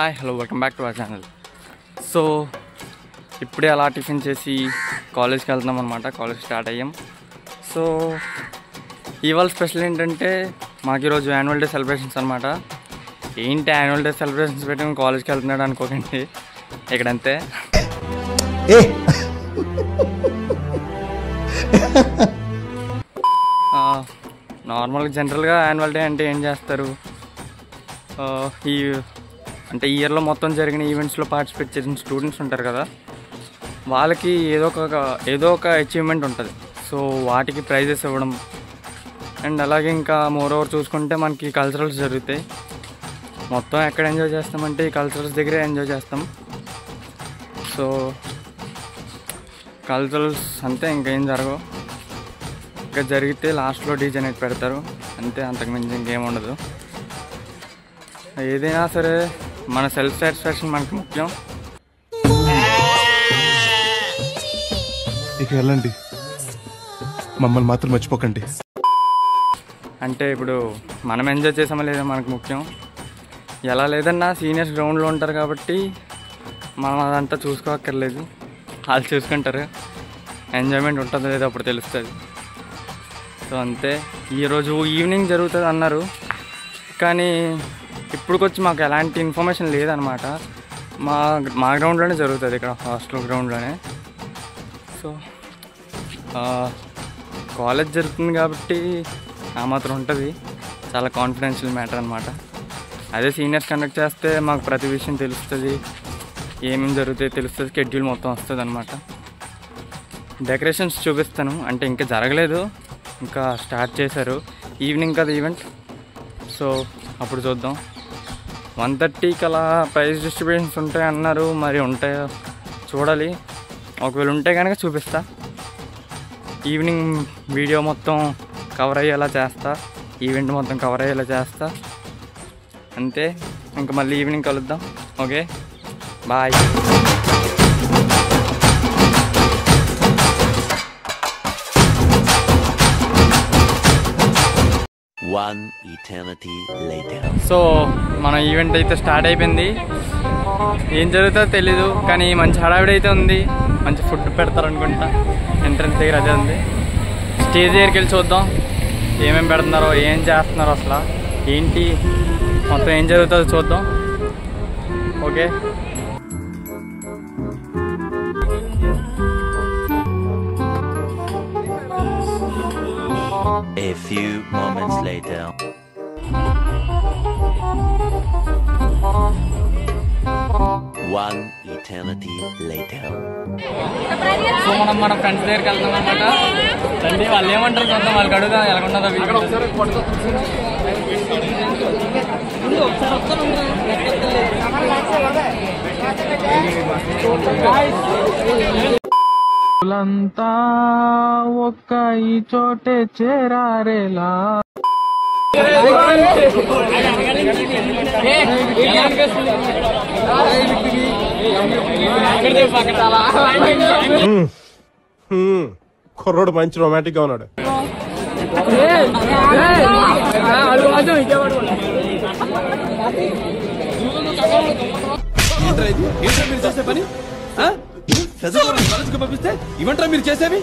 Hi hello welcome back to our channel. So ఇప్పుడే అలా tiffin చేసి కాలేజ్కి వెళ్తున్నాం అనమాట. కాలేజ్ స్టార్ట్ అయ్యాం. సో ఇవాళ స్పెషల్ ఏంటంటే మాకు ఈరోజు యాన్యువల్ డే సెలబ్రేషన్స్ అనమాట. ఏంటి యాన్యువల్ డే సెలబ్రేషన్స్ పెట్టి కాలేజ్కి వెళ్తున్నాడు అనుకోకండి, ఇక్కడంతే. నార్మల్గా జనరల్గా యాన్యువల్ డే అంటే ఏం చేస్తారు, అంటే ఈ ఇయర్లో మొత్తం జరిగిన ఈవెంట్స్లో పార్టిసిపేట్ చేసిన స్టూడెంట్స్ ఉంటారు కదా, వాళ్ళకి ఏదో ఒక అచీవ్మెంట్ ఉంటుంది. సో వాటికి ప్రైజెస్ ఇవ్వడం, అండ్ అలాగే ఇంకా మోర్ ఓవర్ చూసుకుంటే మనకి కల్చరల్స్ జరుగుతాయి. మొత్తం ఎక్కడ ఎంజాయ్ చేస్తామంటే ఈ కల్చరల్స్ దగ్గరే ఎంజాయ్ చేస్తాం. సో కల్చరల్స్ అంతే, ఇంకేం జరగవు. ఇంకా జరిగితే లాస్ట్లో డీజే నైట్ పెడతారు అంతే, అంతకుమించి ఇంకేం ఉండదు. ఏదైనా సరే మన సెల్ఫ్ సాటిస్ఫాక్షన్ మనకి ముఖ్యం. ఇక వెళ్ళండి, మమ్మల్ని మాత్రం మర్చిపోకండి. అంటే ఇప్పుడు మనం ఎంజాయ్ చేసామా లేదా మనకు ముఖ్యం. ఎలా లేదన్నా సీనియర్స్ గ్రౌండ్లో ఉంటారు కాబట్టి మనం అదంతా చూసుకోక్కర్లేదు, వాళ్ళు చూసుకుంటారు. ఎంజాయ్మెంట్ ఉంటుందో లేదో అప్పుడు తెలుస్తుంది. సో అంతే. ఈరోజు ఈవినింగ్ జరుగుతుంది అన్నారు, కానీ ఇప్పుడుకొచ్చి మాకు ఎలాంటి ఇన్ఫర్మేషన్ లేదనమాట. మా గ్రౌండ్లోనే జరుగుతుంది, ఇక్కడ హాస్టల్ గ్రౌండ్లోనే. సో కాలేజ్ జరుగుతుంది కాబట్టి ఆ మాత్రం ఉంటుంది. చాలా కాన్ఫిడెన్షియల్ మ్యాటర్ అనమాట. అదే సీనియర్స్ కండక్ట్ చేస్తే మాకు ప్రతి విషయం తెలుస్తుంది, ఏమేమి జరుగుతాయో తెలుస్తుంది, షెడ్యూల్ మొత్తం వస్తుంది అనమాట. డెకరేషన్స్ చూపిస్తాను, అంటే ఇంకా జరగలేదు, ఇంకా స్టార్ట్ చేశారు. ఈవినింగ్ కదా ఈవెంట్, సో అప్పుడు చూద్దాం. 1:30కి అలా ప్రైజ్ డిస్ట్రిబ్యూషన్స్ ఉంటాయి అన్నారు, మరి ఉంటాయో చూడాలి. ఒకవేళ ఉంటే కనుక చూపిస్తా. ఈవినింగ్ వీడియో మొత్తం కవర్ అయ్యేలా చేస్తా, ఈవెంట్ మొత్తం కవర్ అయ్యేలా చేస్తా అంతే. ఇంకా మళ్ళీ ఈవినింగ్ కలుద్దాం. Okay, bye. సో మన ఈవెంట్ అయితే స్టార్ట్ అయిపోయింది. ఏం జరుగుతుందో తెలీదు, కానీ మంచి హడావిడి అయితే ఉంది. మంచి ఫుడ్ పెడతారు అనుకుంటా. ఎంట్రన్స్ దగ్గర అదే ఉంది. స్టేజ్ దగ్గరికి వెళ్ళి చూద్దాం ఏమేమి పెడుతున్నారో, ఏం చేస్తున్నారో, అసలు ఏంటి మొత్తం ఏం జరుగుతుందో చూద్దాం. Okay. A few moments later. One eternity later. So మనం మన ఫ్రెండ్స్ దగ్గరికి వెళ్తాం అనమాట. రండి, వాళ్ళు ఏమంటారు కొంత వాళ్ళకి అడుగుదా ఎలాగుంటుందో. అంతా ఒక్క ఈ చోటే చేరారేలా. కుర్రోడు మంచి రొమాంటిక్ గా ఉన్నాడు. మీరు చేసే పని పంపిస్తే ఇవంటారా మీరు చేసేవి?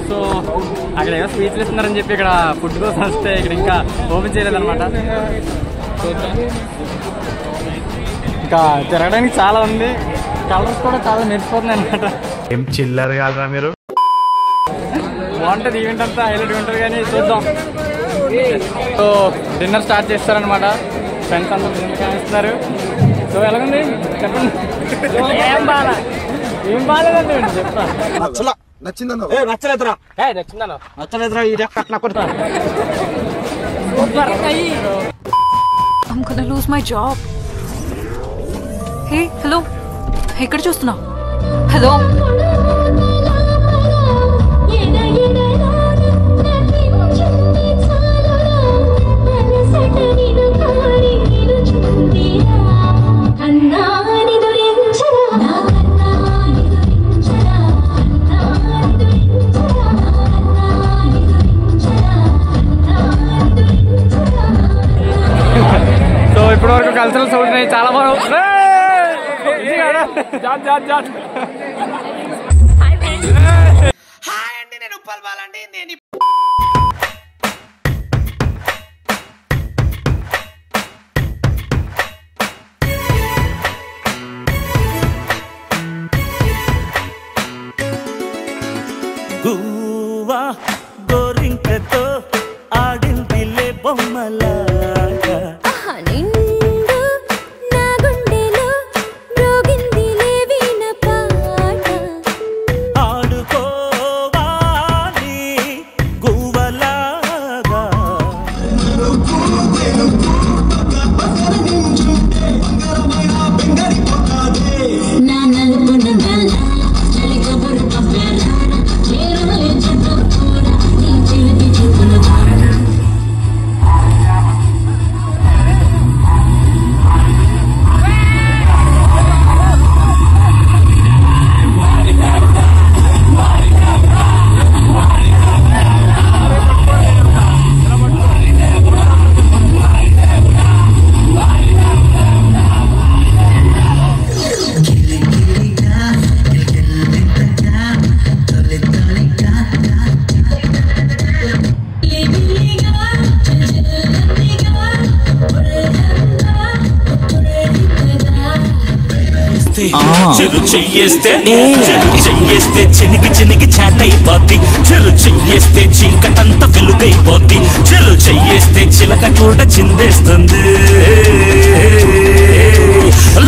సో అక్కడ ఏమో స్వీట్లు ఇస్తున్నారని చెప్పి ఇక్కడ ఫుడ్ కోసం వస్తే ఇక్కడ ఇంకా ఓపెన్ చేయలేదన్నమాట. ఇంకా తిరగడానికి చాలా ఉంది, కలర్స్ కూడా చాలా మెరిసిపోతున్నాయి అనమాట. ఏం చిల్లర్ కాదురా మీరు. బాగుంటుంది ఈవెంట్ అంతా, హైలైట్గా ఉంటుంది. కానీ చూద్దాం. సో డిన్నర్ స్టార్ట్ చేస్తారనమాట. ఫ్రెండ్స్ అందరూ డిన్నర్ కానిస్తున్నారు. సో ఎలాగుంది చెప్పండి. ఏం బాగాలేదండి చెప్తా. నచ్చలేదురా I'm gonna lose my job. Hey, hello. ఎక్కడ చూస్తున్నావు? హలో. పీసులు చూడండి చాలా బాగా. గువ్వా గోరింకతో ఆడిందిలే బొమ్మలాగా నిండు నా గుండెలో రోగిందిలే వీణ పాట ఆడుకోవాలి గువ్వలాగా నా నలుగున నల్ల చలి కబురు కఫేరా చేరువలే చెట్టు కూడా నీ చిలిపి చూపులు చెరు చెయ్యేస్తే చెనిగి చెనిగి చాటైపోద్ది చెరు చెయ్యేస్తే చీకటంత వెలుగైపోద్ది చెరు చెయ్యేస్తే చిలక కూడా చిందేస్తుంది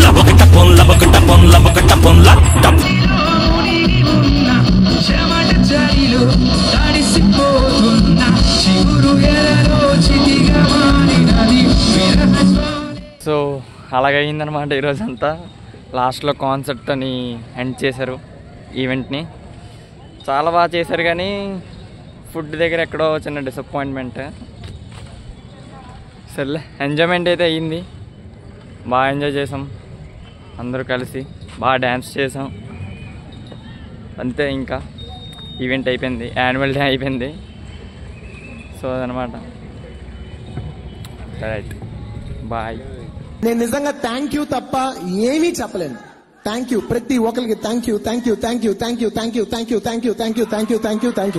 లబకట పొన్ లబకట పొన్ లబకట పొన్ లట్టం సో అలాగయిందనమాట ఈరోజంతా. లాస్ట్లో కాన్సర్ట్తోని ఎండ్ చేశారు ఈవెంట్ని. చాలా బాగా చేశారు కానీ ఫుడ్ దగ్గర ఎక్కడో చిన్న డిసప్పాయింట్మెంట్. సర్లే ఎంజాయ్మెంట్ అయితే అయ్యింది, బాగా ఎంజాయ్ చేసాం అందరూ కలిసి, బాగా డ్యాన్స్ చేసాం అంతే. ఇంకా ఈవెంట్ అయిపోయింది, యాన్యువల్ డే అయిపోయింది. సో అదనమాట. Right, bye. నేను నిజంగా థ్యాంక్ యూ తప్ప ఏమీ చెప్పలేను. థ్యాంక్ యూ ప్రతి ఒక్కరికి. Thank you thank you thank you thank you thank you thank you thank you thank you thank you thank you thank you.